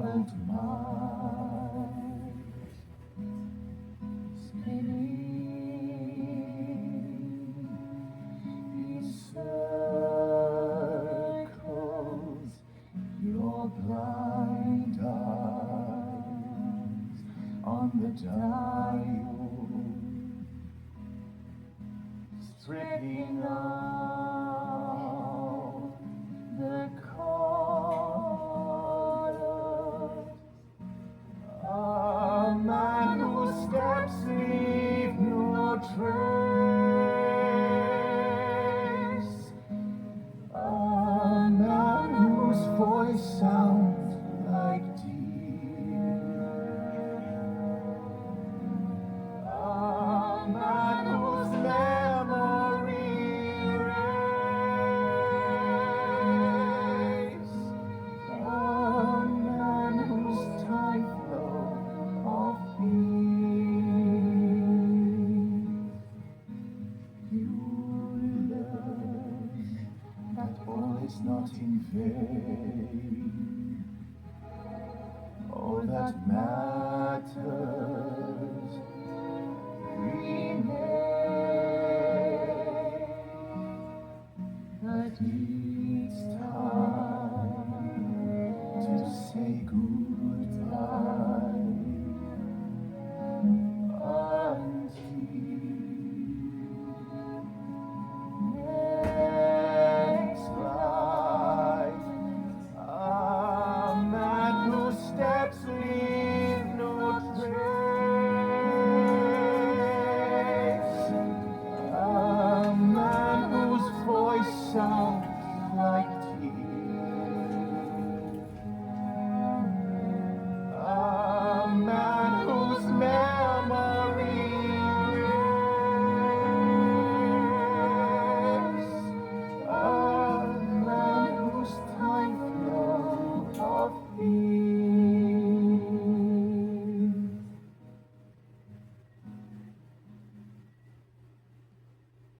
muddled mind, spinning in circles, your blind eyes on the dial, stripping off the colors. A man whose steps leave no trace. A man whose voice sounds like a man whose memory erased. A man whose time flow of peace. You learn that all is not in vain. All that matters remains. That it's time to say goodbye until next life. A man whose steps leave no trace. A man whose voice sounds like tears. A man whose memory rests. A man whose time flow of peace.